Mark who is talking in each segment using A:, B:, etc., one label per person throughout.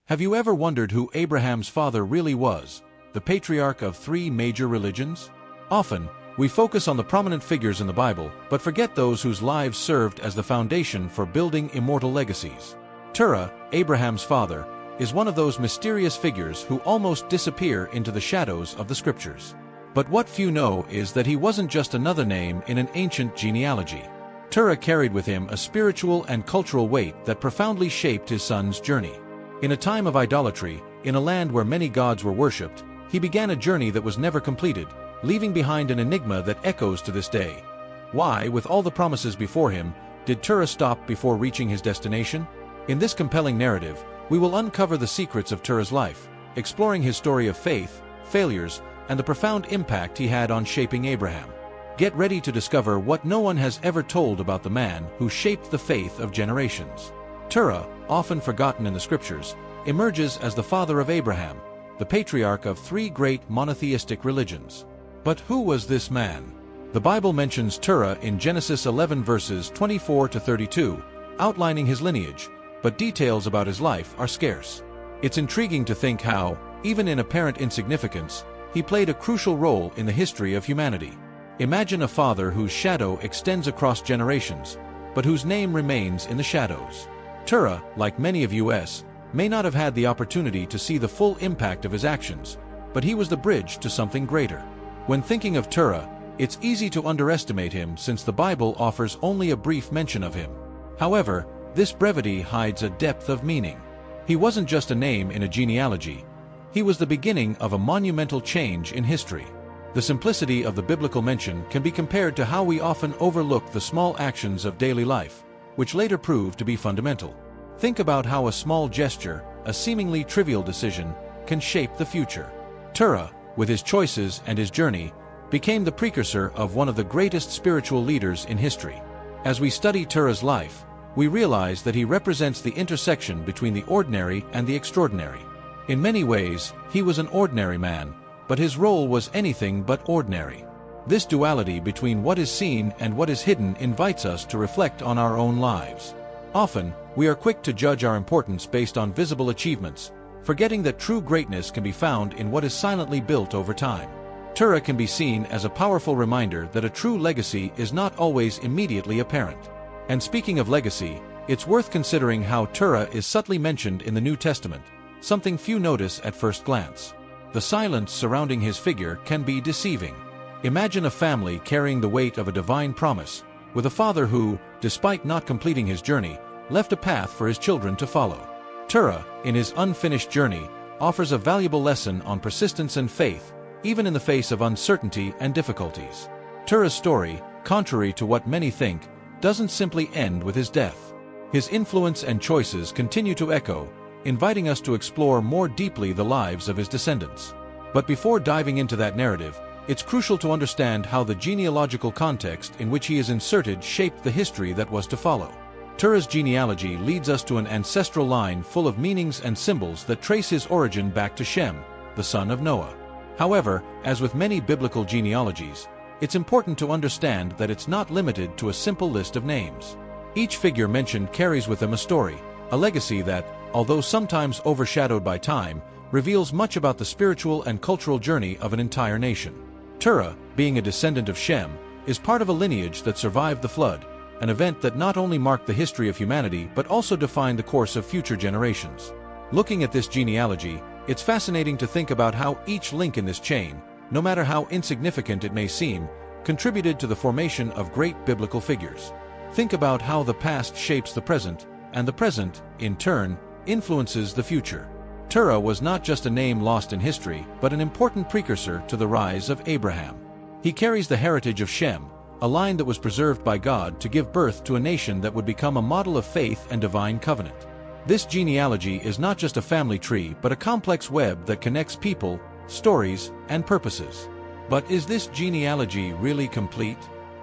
A: Have you ever wondered who Abraham's father really was, the patriarch of three major religions? Often, we focus on the prominent figures in the Bible, but forget those whose lives served as the foundation for building immortal legacies. Terah, Abraham's father, is one of those mysterious figures who almost disappear into the shadows of the scriptures. But what few know is that he wasn't just another name in an ancient genealogy. Terah carried with him a spiritual and cultural weight that profoundly shaped his son's journey. In a time of idolatry, in a land where many gods were worshipped, he began a journey that was never completed, leaving behind an enigma that echoes to this day. Why, with all the promises before him, did Terah stop before reaching his destination? In this compelling narrative, we will uncover the secrets of Terah's life, exploring his story of faith, failures, and the profound impact he had on shaping Abraham. Get ready to discover what no one has ever told about the man who shaped the faith of generations. Terah, often forgotten in the scriptures, emerges as the father of Abraham, the patriarch of three great monotheistic religions. But who was this man? The Bible mentions Terah in Genesis 11 verses 24 to 32, outlining his lineage, but details about his life are scarce. It's intriguing to think how, even in apparent insignificance, he played a crucial role in the history of humanity. Imagine a father whose shadow extends across generations, but whose name remains in the shadows. Terah, like many of us, may not have had the opportunity to see the full impact of his actions, but he was the bridge to something greater. When thinking of Terah, it's easy to underestimate him since the Bible offers only a brief mention of him. However, this brevity hides a depth of meaning. He wasn't just a name in a genealogy. He was the beginning of a monumental change in history. The simplicity of the biblical mention can be compared to how we often overlook the small actions of daily life, which later proved to be fundamental. Think about how a small gesture, a seemingly trivial decision, can shape the future. Terah, with his choices and his journey, became the precursor of one of the greatest spiritual leaders in history. As we study Terah's life, we realize that he represents the intersection between the ordinary and the extraordinary. In many ways, he was an ordinary man, but his role was anything but ordinary. This duality between what is seen and what is hidden invites us to reflect on our own lives. Often, we are quick to judge our importance based on visible achievements, forgetting that true greatness can be found in what is silently built over time. Terah can be seen as a powerful reminder that a true legacy is not always immediately apparent. And speaking of legacy, it's worth considering how Terah is subtly mentioned in the New Testament, something few notice at first glance. The silence surrounding his figure can be deceiving. Imagine a family carrying the weight of a divine promise, with a father who, despite not completing his journey, left a path for his children to follow. Terah, in his unfinished journey, offers a valuable lesson on persistence and faith, even in the face of uncertainty and difficulties. Terah's story, contrary to what many think, doesn't simply end with his death. His influence and choices continue to echo, inviting us to explore more deeply the lives of his descendants. But before diving into that narrative, it's crucial to understand how the genealogical context in which he is inserted shaped the history that was to follow. Terah's genealogy leads us to an ancestral line full of meanings and symbols that trace his origin back to Shem, the son of Noah. However, as with many biblical genealogies, it's important to understand that it's not limited to a simple list of names. Each figure mentioned carries with them a story, a legacy that, although sometimes overshadowed by time, reveals much about the spiritual and cultural journey of an entire nation. Terah, being a descendant of Shem, is part of a lineage that survived the flood, an event that not only marked the history of humanity but also defined the course of future generations. Looking at this genealogy, it's fascinating to think about how each link in this chain, no matter how insignificant it may seem, contributed to the formation of great biblical figures. Think about how the past shapes the present, and the present, in turn, influences the future. Terah was not just a name lost in history, but an important precursor to the rise of Abraham. He carries the heritage of Shem, a line that was preserved by God to give birth to a nation that would become a model of faith and divine covenant. This genealogy is not just a family tree but a complex web that connects people, stories, and purposes. But is this genealogy really complete?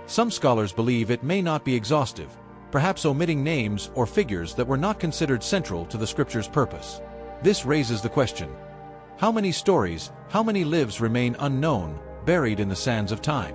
A: Some scholars believe it may not be exhaustive, perhaps omitting names or figures that were not considered central to the scripture's purpose. This raises the question: how many stories, how many lives remain unknown, buried in the sands of time?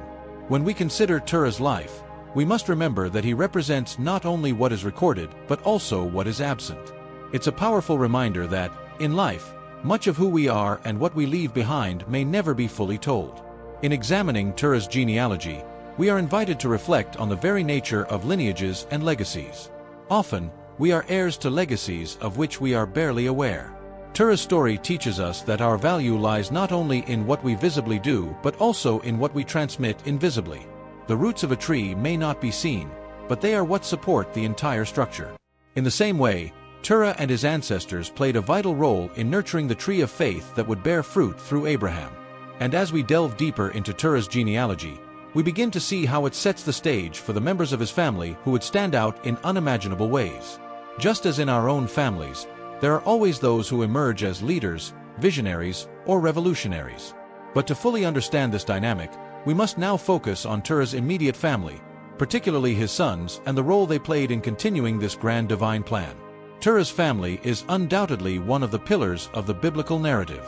A: When we consider Terah's life, we must remember that he represents not only what is recorded, but also what is absent. It's a powerful reminder that, In life, much of who we are and what we leave behind may never be fully told. In examining Terah's genealogy, we are invited to reflect on the very nature of lineages and legacies. Often, we are heirs to legacies of which we are barely aware. Terah's story teaches us that our value lies not only in what we visibly do but also in what we transmit invisibly. The roots of a tree may not be seen, but they are what support the entire structure. In the same way, Terah and his ancestors played a vital role in nurturing the tree of faith that would bear fruit through Abraham. And as we delve deeper into Terah's genealogy, we begin to see how it sets the stage for the members of his family who would stand out in unimaginable ways. Just as in our own families, there are always those who emerge as leaders, visionaries, or revolutionaries. But to fully understand this dynamic, we must now focus on Terah's immediate family, particularly his sons and the role they played in continuing this grand divine plan. Terah's family is undoubtedly one of the pillars of the biblical narrative.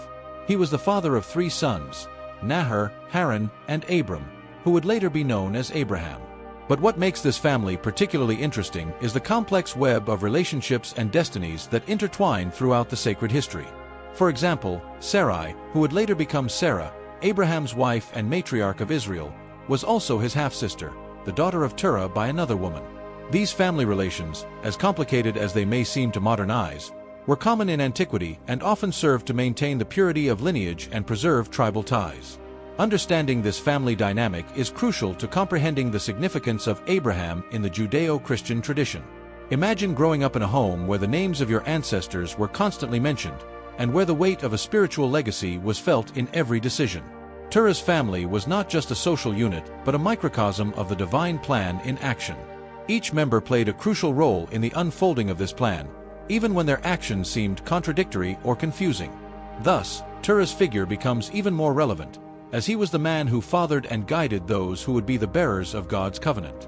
A: He was the father of 3 sons, Nahor, Haran, and Abram, who would later be known as Abraham. But what makes this family particularly interesting is the complex web of relationships and destinies that intertwine throughout the sacred history. For example, Sarai, who would later become Sarah, Abraham's wife and matriarch of Israel, was also his half-sister, the daughter of Terah by another woman. These family relations, as complicated as they may seem to modern eyes, were common in antiquity and often served to maintain the purity of lineage and preserve tribal ties. Understanding this family dynamic is crucial to comprehending the significance of Abraham in the Judeo-Christian tradition. Imagine growing up in a home where the names of your ancestors were constantly mentioned, and where the weight of a spiritual legacy was felt in every decision. Terah's family was not just a social unit, but a microcosm of the divine plan in action. Each member played a crucial role in the unfolding of this plan, even when their actions seemed contradictory or confusing. Thus, Terah's figure becomes even more relevant, as he was the man who fathered and guided those who would be the bearers of God's covenant.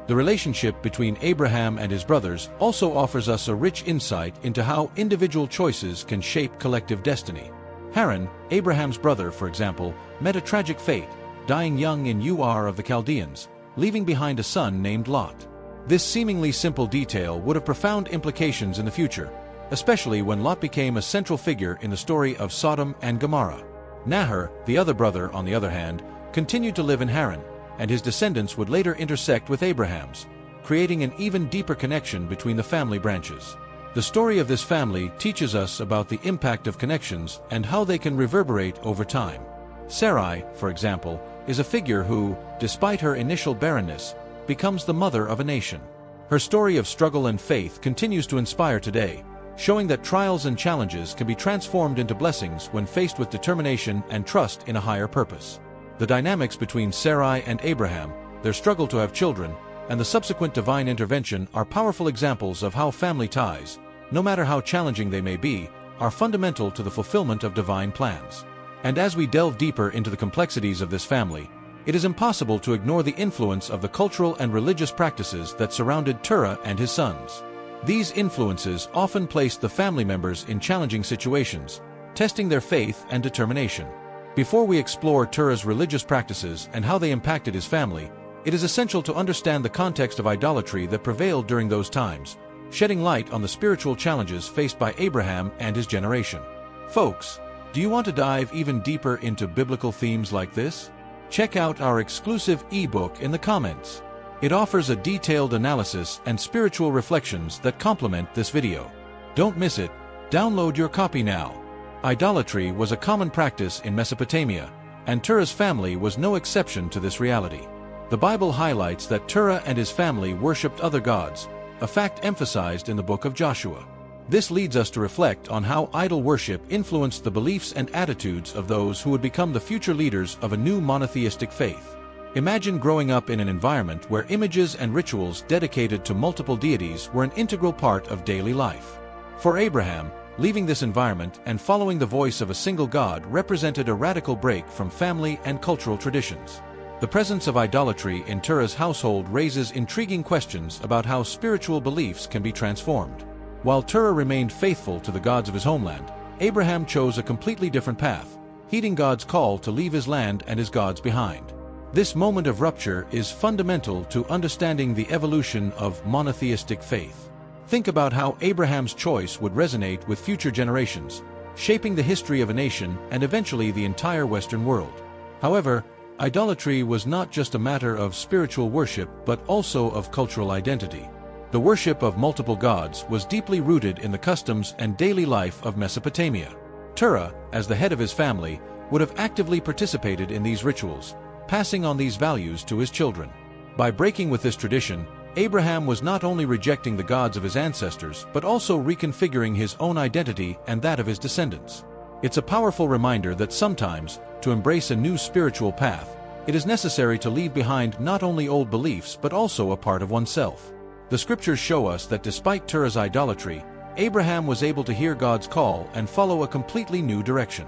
A: The relationship between Abraham and his brothers also offers us a rich insight into how individual choices can shape collective destiny. Haran, Abraham's brother, for example, met a tragic fate, dying young in Ur of the Chaldeans, leaving behind a son named Lot. This seemingly simple detail would have profound implications in the future, especially when Lot became a central figure in the story of Sodom and Gomorrah. Nahor, the other brother, on the other hand, continued to live in Haran, and his descendants would later intersect with Abraham's, creating an even deeper connection between the family branches. The story of this family teaches us about the impact of connections and how they can reverberate over time. Sarai, for example, is a figure who, despite her initial barrenness, becomes the mother of a nation. Her story of struggle and faith continues to inspire today, showing that trials and challenges can be transformed into blessings when faced with determination and trust in a higher purpose. The dynamics between Sarai and Abraham, their struggle to have children, and the subsequent divine intervention are powerful examples of how family ties, no matter how challenging they may be, are fundamental to the fulfillment of divine plans. And as we delve deeper into the complexities of this family, it is impossible to ignore the influence of the cultural and religious practices that surrounded Terah and his sons. These influences often placed the family members in challenging situations, testing their faith and determination. Before we explore Terah's religious practices and how they impacted his family, it is essential to understand the context of idolatry that prevailed during those times, shedding light on the spiritual challenges faced by Abraham and his generation. Folks, do you want to dive even deeper into biblical themes like this? Check out our exclusive ebook in the comments. It offers a detailed analysis and spiritual reflections that complement this video. Don't miss it. Download your copy now. Idolatry was a common practice in Mesopotamia, and Terah's family was no exception to this reality. The Bible highlights that Terah and his family worshipped other gods, a fact emphasized in the book of Joshua. This leads us to reflect on how idol worship influenced the beliefs and attitudes of those who would become the future leaders of a new monotheistic faith. Imagine growing up in an environment where images and rituals dedicated to multiple deities were an integral part of daily life. For Abraham, leaving this environment and following the voice of a single God represented a radical break from family and cultural traditions. The presence of idolatry in Terah's household raises intriguing questions about how spiritual beliefs can be transformed. While Terah remained faithful to the gods of his homeland, Abraham chose a completely different path, heeding God's call to leave his land and his gods behind. This moment of rupture is fundamental to understanding the evolution of monotheistic faith. Think about how Abraham's choice would resonate with future generations, shaping the history of a nation and eventually the entire Western world. However, idolatry was not just a matter of spiritual worship but also of cultural identity. The worship of multiple gods was deeply rooted in the customs and daily life of Mesopotamia. Terah, as the head of his family, would have actively participated in these rituals, passing on these values to his children. By breaking with this tradition, Abraham was not only rejecting the gods of his ancestors but also reconfiguring his own identity and that of his descendants. It's a powerful reminder that sometimes, to embrace a new spiritual path, it is necessary to leave behind not only old beliefs but also a part of oneself. The scriptures show us that despite Terah's idolatry, Abraham was able to hear God's call and follow a completely new direction.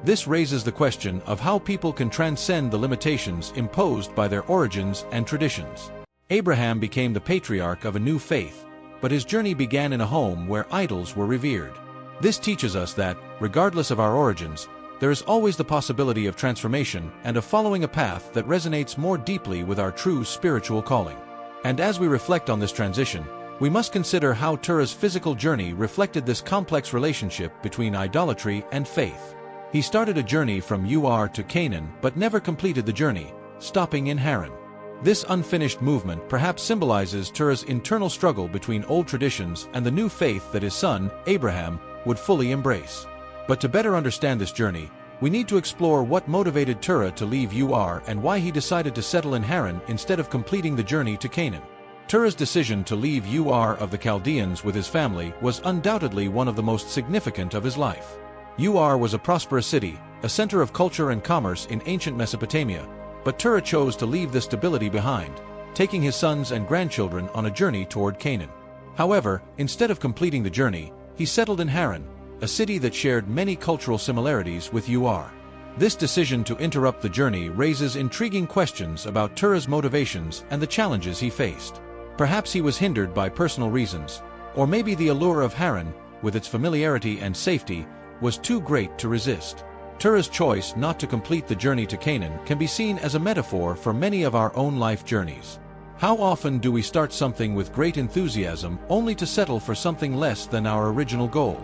A: This raises the question of how people can transcend the limitations imposed by their origins and traditions. Abraham became the patriarch of a new faith, but his journey began in a home where idols were revered. This teaches us that, regardless of our origins, there is always the possibility of transformation and of following a path that resonates more deeply with our true spiritual calling. And as we reflect on this transition, we must consider how Terah's physical journey reflected this complex relationship between idolatry and faith. He started a journey from Ur to Canaan but never completed the journey, stopping in Haran. This unfinished movement perhaps symbolizes Terah's internal struggle between old traditions and the new faith that his son, Abraham, would fully embrace. But to better understand this journey, we need to explore what motivated Terah to leave Ur and why he decided to settle in Haran instead of completing the journey to Canaan. Terah's decision to leave Ur of the Chaldeans with his family was undoubtedly one of the most significant of his life. Ur was a prosperous city, a center of culture and commerce in ancient Mesopotamia, but Terah chose to leave this stability behind, taking his sons and grandchildren on a journey toward Canaan. However, instead of completing the journey, he settled in Haran, a city that shared many cultural similarities with Ur. This decision to interrupt the journey raises intriguing questions about Terah's motivations and the challenges he faced. Perhaps he was hindered by personal reasons, or maybe the allure of Haran, with its familiarity and safety, was too great to resist. Terah's choice not to complete the journey to Canaan can be seen as a metaphor for many of our own life journeys. How often do we start something with great enthusiasm only to settle for something less than our original goal?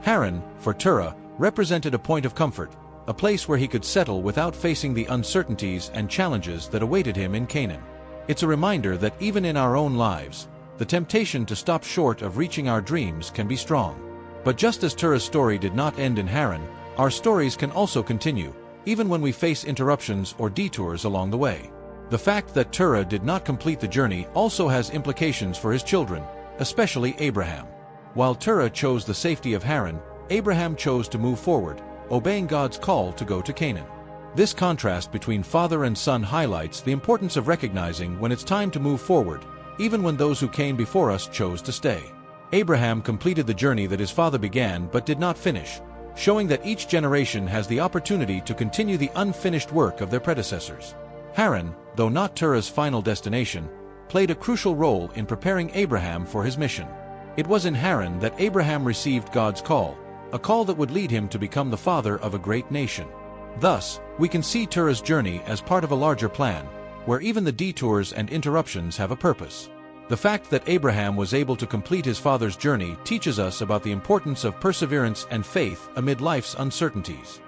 A: Haran, for Terah, represented a point of comfort, a place where he could settle without facing the uncertainties and challenges that awaited him in Canaan. It's a reminder that even in our own lives, the temptation to stop short of reaching our dreams can be strong. But just as Terah's story did not end in Haran, our stories can also continue, even when we face interruptions or detours along the way. The fact that Terah did not complete the journey also has implications for his children, especially Abraham. While Terah chose the safety of Haran, Abraham chose to move forward, obeying God's call to go to Canaan. This contrast between father and son highlights the importance of recognizing when it's time to move forward, even when those who came before us chose to stay. Abraham completed the journey that his father began but did not finish, showing that each generation has the opportunity to continue the unfinished work of their predecessors. Haran, though not Terah's final destination, played a crucial role in preparing Abraham for his mission. It was in Haran that Abraham received God's call, a call that would lead him to become the father of a great nation. Thus, we can see Terah's journey as part of a larger plan, where even the detours and interruptions have a purpose. The fact that Abraham was able to complete his father's journey teaches us about the importance of perseverance and faith amid life's uncertainties.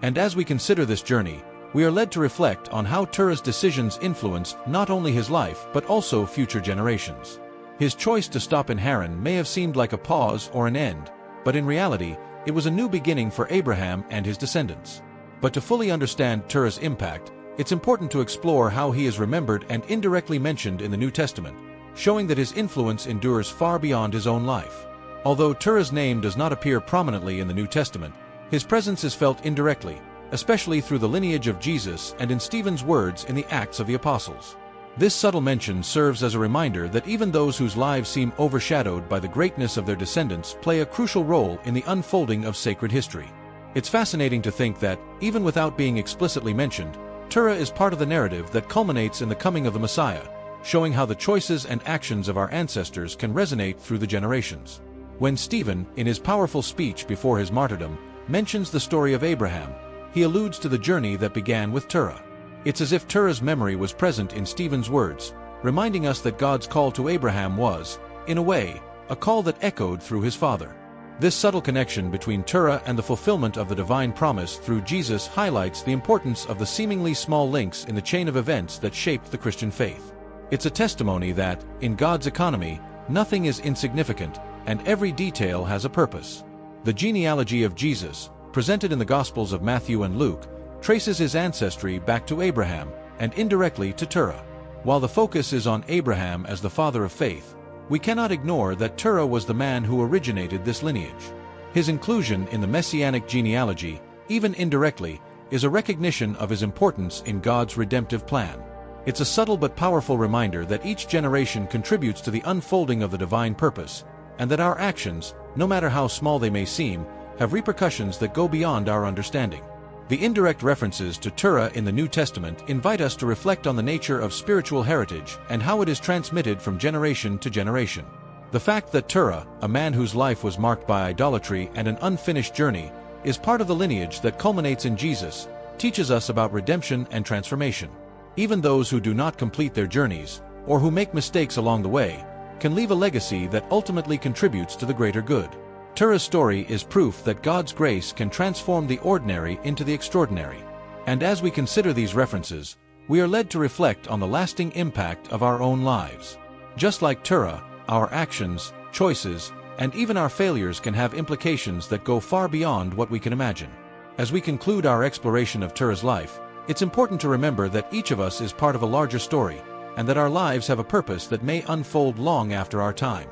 A: And as we consider this journey, we are led to reflect on how Terah's decisions influenced not only his life but also future generations. His choice to stop in Haran may have seemed like a pause or an end, but in reality, it was a new beginning for Abraham and his descendants. But to fully understand Terah's impact, it's important to explore how he is remembered and indirectly mentioned in the New Testament, showing that his influence endures far beyond his own life. Although Terah's name does not appear prominently in the New Testament, his presence is felt indirectly, especially through the lineage of Jesus and in Stephen's words in the Acts of the Apostles. This subtle mention serves as a reminder that even those whose lives seem overshadowed by the greatness of their descendants play a crucial role in the unfolding of sacred history. It's fascinating to think that, even without being explicitly mentioned, Terah is part of the narrative that culminates in the coming of the Messiah, showing how the choices and actions of our ancestors can resonate through the generations. When Stephen, in his powerful speech before his martyrdom, mentions the story of Abraham, he alludes to the journey that began with Terah. It's as if Terah's memory was present in Stephen's words, reminding us that God's call to Abraham was, in a way, a call that echoed through his father. This subtle connection between Terah and the fulfillment of the divine promise through Jesus highlights the importance of the seemingly small links in the chain of events that shaped the Christian faith. It's a testimony that, in God's economy, nothing is insignificant, and every detail has a purpose. The genealogy of Jesus, presented in the Gospels of Matthew and Luke, traces his ancestry back to Abraham, and indirectly to Terah. While the focus is on Abraham as the father of faith, we cannot ignore that Terah was the man who originated this lineage. His inclusion in the messianic genealogy, even indirectly, is a recognition of his importance in God's redemptive plan. It's a subtle but powerful reminder that each generation contributes to the unfolding of the divine purpose, and that our actions, no matter how small they may seem, have repercussions that go beyond our understanding. The indirect references to Terah in the New Testament invite us to reflect on the nature of spiritual heritage and how it is transmitted from generation to generation. The fact that Terah, a man whose life was marked by idolatry and an unfinished journey, is part of the lineage that culminates in Jesus, teaches us about redemption and transformation. Even those who do not complete their journeys, or who make mistakes along the way, can leave a legacy that ultimately contributes to the greater good. Terah's story is proof that God's grace can transform the ordinary into the extraordinary. And as we consider these references, we are led to reflect on the lasting impact of our own lives. Just like Terah, our actions, choices, and even our failures can have implications that go far beyond what we can imagine. As we conclude our exploration of Terah's life, it's important to remember that each of us is part of a larger story, and that our lives have a purpose that may unfold long after our time.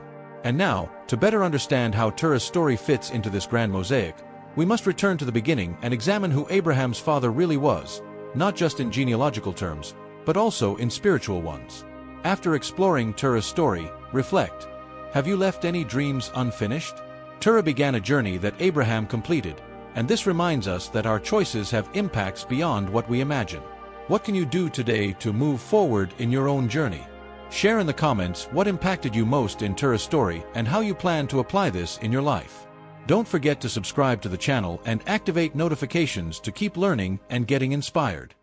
A: And now, to better understand how Terah's story fits into this grand mosaic, we must return to the beginning and examine who Abraham's father really was, not just in genealogical terms, but also in spiritual ones. After exploring Terah's story, reflect. Have you left any dreams unfinished? Terah began a journey that Abraham completed, and this reminds us that our choices have impacts beyond what we imagine. What can you do today to move forward in your own journey? Share in the comments what impacted you most in Terah's story and how you plan to apply this in your life. Don't forget to subscribe to the channel and activate notifications to keep learning and getting inspired.